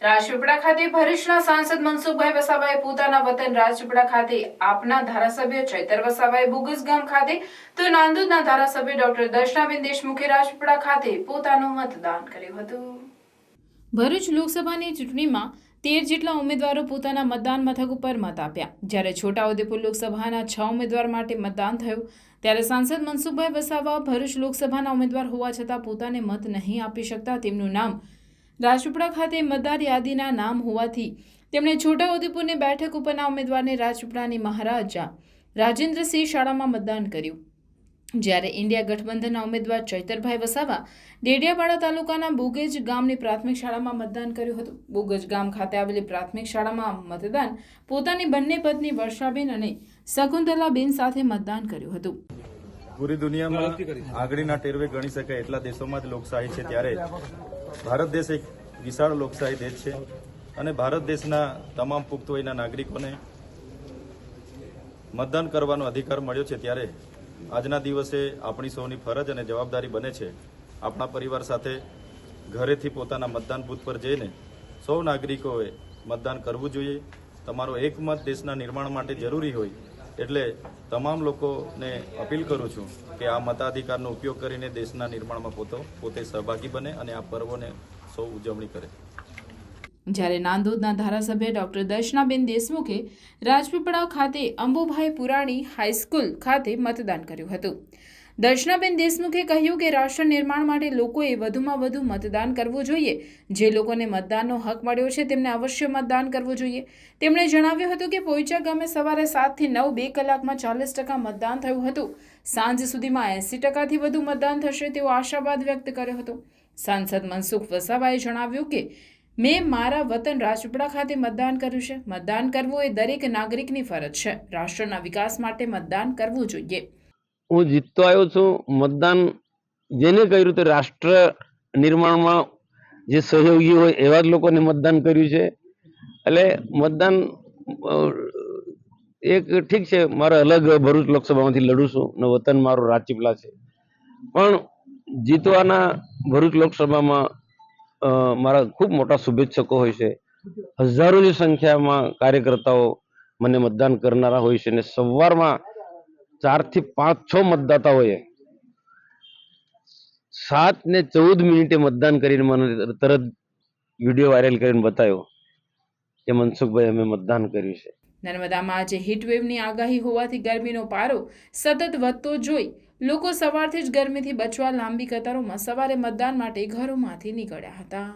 રાજપીપળા ખાતે ભરૂચના સાંસદ મનસુખભાઈ વસાવાએ પોતાના વતન રાજપીપળા ખાતે આપના ધારાસભ્ય ચૈતર વસાવાએ બોગસ ગામ ખાતે તો નાંદોદના ધારાસભ્ય ડોક્ટર દર્શનાબેન દેશમુખે રાજપીપળા ખાતે પોતાનું મતદાન કર્યું હતું। ભરૂચ લોકસભાની ચૂંટણીમાં 13 જેટલા ઉમેદવારો પોતાના મતદાન મથક ઉપર મત આપ્યા। જ્યારે છોટાઉદેપુર લોકસભાના 6 ઉમેદવાર માટે મતદાન થયું ત્યારે સાંસદ મનસુખભાઈ વસાવા ભરૂચ લોકસભાના ઉમેદવાર હોવા છતાં પોતાને મત નહીં આપી શકતા તેમનું નામ રાજપીપળા ખાતે મતદાર યાદીના નામ હોવાથી તેમણે છોટાઉદેપુરની બેઠક ઉપરના ઉમેદવારને રાજપીપળાની મહારાજા રાજેન્દ્રસિંહ શાળામાં મતદાન કર્યું। જ્યારે ઇન્ડિયા ગઠબંધનના ઉમેદવાર ચૈતરભાઈ વસાવા ડેડિયાપાડા તાલુકાના બોગજ ગામની પ્રાથમિક શાળામાં મતદાન કર્યું હતું। બોગજ ગામ ખાતે આવેલી પ્રાથમિક શાળામાં મતદાન પોતાની બંને પત્ની વર્ષાબેન અને શકુંતલાબેન સાથે મતદાન કર્યું હતું। પૂરી દુનિયામાં આંગળીના ટેરવે ગણી શકાય એટલા દેશોમાં જ લોકશાહી છે, ત્યારે ભારત દેશ એક વિશાળ લોકશાહી દેશ છે અને ભારત દેશના તમામ પુખ્ત વયના નાગરિકોને મતદાન કરવાનો અધિકાર મળ્યો છે। ત્યારે આજના દિવસે આપણી સૌની ફરજ અને જવાબદારી બને છે આપણા પરિવાર સાથે ઘરેથી પોતાના મતદાન બૂથ પર જઈને સૌ નાગરિકોએ મતદાન કરવું જોઈએ। તમારો એક મત દેશના નિર્માણ માટે જરૂરી હોય એટલે તમામ લોકોને અપીલ કરું છું કે આ મતાધિકારનો ઉપયોગ કરીને દેશના નિર્માણમાં પોતે સહભાગી બને અને આ પર્વોને સૌ ઉજવણી કરે। જ્યારે નાંદોદના ધારાસભ્ય ડોક્ટર દર્શનાબેન દેશમુખે રાજપીપળા ખાતે અંબુભાઈ પુરાણી હાઈસ્કૂલ ખાતે મતદાન કર્યું હતું। દર્શનાબેન દેશમુખે કહ્યું કે રાષ્ટ્ર નિર્માણ માટે લોકોએ વધુમાં વધુ મતદાન કરવું જોઈએ। જે લોકોને મતદાનનો હક મળ્યો છે તેમને અવશ્ય મતદાન કરવું જોઈએ। તેમણે જણાવ્યું હતું કે પોઈચા ગામે સવારે 7 થી 9 2 કલાકમાં 40% મતદાન થયું હતું। સાંજ સુધીમાં 80%થી વધુ મતદાન થશે તેવો આશાવાદ વ્યક્ત કર્યો હતો। સાંસદ મનસુખ વસાવાએ જણાવ્યું કે મેં મારા વતન રાજપીપળા ખાતે મતદાન કર્યું છે। મતદાન કરવું એ દરેક નાગરિકની ફરજ છે। રાષ્ટ્રના વિકાસ માટે મતદાન કરવું જોઈએ। હું જીતતો આવ્યો છું। મતદાન જેને કર્યું તે રાષ્ટ્ર નિર્માણમાં જે સહયોગી હોય એવા જ લોકોને મતદાન કર્યું છે। એટલે મતદાન એક ઠીક છે, મારે અલગ ભરૂચ લોકસભામાંથી લડું છું ને વતન મારું રાજપીપળા છે, પણ જીતવાના ભરૂચ લોકસભામાં મારા ખૂબ મોટા શુભેચ્છકો હોય છે। હજારોની સંખ્યામાં કાર્યકર્તાઓ મને મતદાન કરનારા હોય છે અને સવારમાં 4 થી 5 6 મતદાતાઓએ 7 ને 14 મિનિટે મતદાન કરીને મને તરત વિડીયો વાયરલ કરીને બતાવ્યો કે મનસુખભાઈ અમે મતદાન કર્યું છે। નર્મદામાં આજે હીટવેવની આગાહી હોવાથી ગરમીનો પારો સતત વધતો જોઈ લોકો સવારથી જ ગરમીથી બચવા લાંબી કતારોમાં સવારે મતદાન માટે ઘરોમાંથી નીકળ્યા હતા।